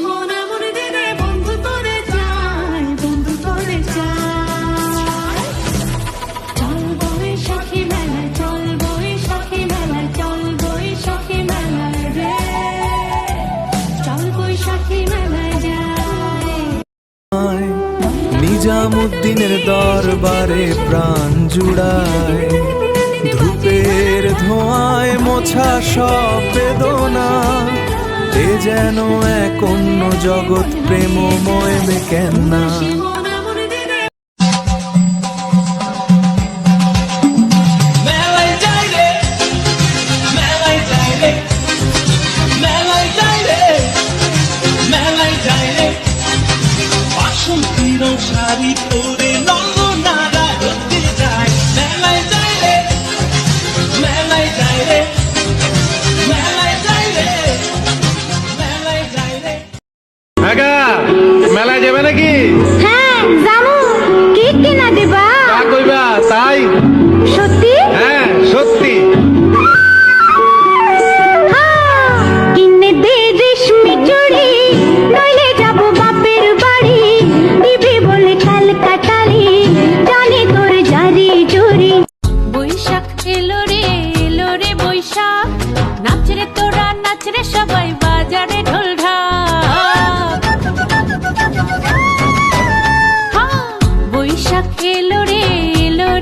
মন এমন দিনে বন্ধু তোরে চাই, বন্ধু তোরে চাই। চল বৈশাখী মেলায়, চল বৈশাখী মেলায়, চল বৈশাখী মেলায় রে, চল বৈশাখী মেলায় যাই। নিজামুদ্দিনের দরবারে প্রাণ জুড়ায়, ধূপের ধোঁয়ায় মোছা সব বেদনা, এ যেন এক অন্য জগৎ প্রেমময় বেকেন্না। শাড়ি পরে নন্দনারা ঘুরতে যায়, মেলায় যায় রে, মেলায় যায় রে, মেলায় যায় রে, মেলায় যায় রে। আগা মেলায় যাবে নাকি? হ্যাঁ যাবো। কি কিনা দিবা? তা কইবা তাই? সত্যি? হ্যাঁ সত্যি। কিনে দে রেশমি চুড়ি, নইলে যাবো বাপের বাড়ি, দিবি বলে কালকাটারি, জানি তোর জারি জুরি। বৈশাখ এলো রে বৈশাখ, নাচ রে তোরা নাচ রে সবাই, বাজারে ঢোল ঢাক। বৈশাখ এলো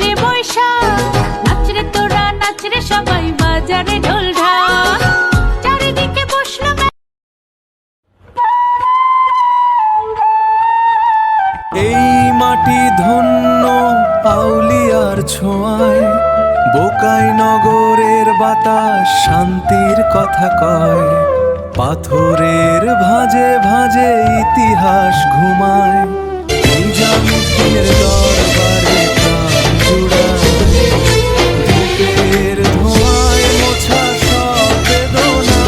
রে বৈশাখ, নাচ রে তোরা নাচ রে সবাই, বাজারে ঢোল ঢাক। চারিদিকে বসলো এই মাটি ধন্য আউলিয়ার ছোঁয়ায়, বোকাই নগরের বাতাস শান্তির কথা কয়, পাথরের ভাঁজে ভাঁজে ইতিহাস ঘুমায়, নিজামুদ্দিনের দরবারে প্রাণ জুড়ায়, ধূপের ধোঁয়ায় মোছা সব বেদনা,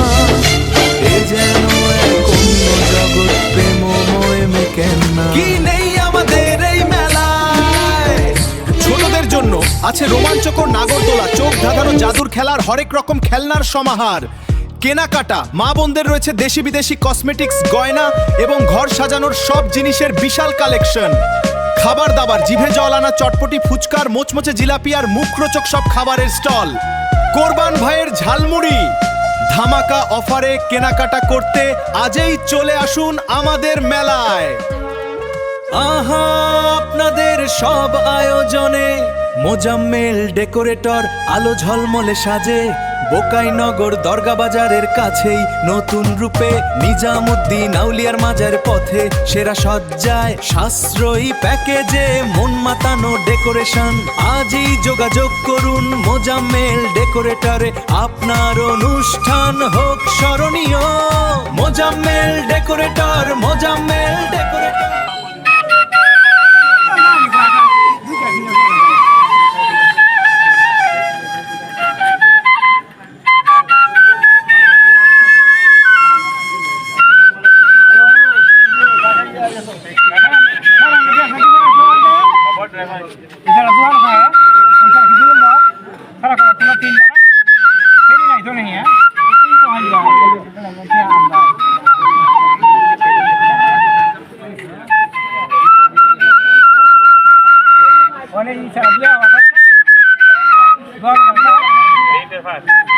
এ যেন এক অন্য জগৎ প্রেমময় মেকেন্না। কি নেই আমাদের এই মেলায়? ছোটদের জন্য আছে রোমাঞ্চকর নাগরদোলা, চোখ ধাঁধানো জাদুর খেলার হরেক রকম খেলনার সমাহার, কেনাকাটা, মা বোনদের রয়েছে দেশি বিদেশি কসমেটিক্স, গয়না এবং ঘর সাজানোর সব জিনিসের বিশাল কালেকশন। খাবার দাবার, জিভে জল আনা চটপটি, ফুচকার, মোচমোচে জিলাপি আর মুখরোচক সব খাবারের স্টল। কোরবান ভাইয়ের ঝালমুড়ি, ধামাকা অফারে কেনাকাটা করতে আজই চলে আসুন আমাদের মেলায়। আহা আপনাদের সব আয়োজনে মোজাম্মেল ডেকোরেটর আলো ঝলমলে সাজে, বোকাইনগর দরগা বাজারের কাছেই নতুন রূপে, নিজামুদ্দিন আউলিয়ার মাজার পথে সেরা সজ্জায়, সাশ্রয়ী প্যাকেজে মন মাতানো ডেকোরেশন। আজই যোগাযোগ করুন মোজাম্মেল ডেকোরেটরে, আপনার অনুষ্ঠান হোক স্মরণীয়। Mozammel decorator, Mozammel decorator. Olha isso, aqui ó, agora. Agora, agora.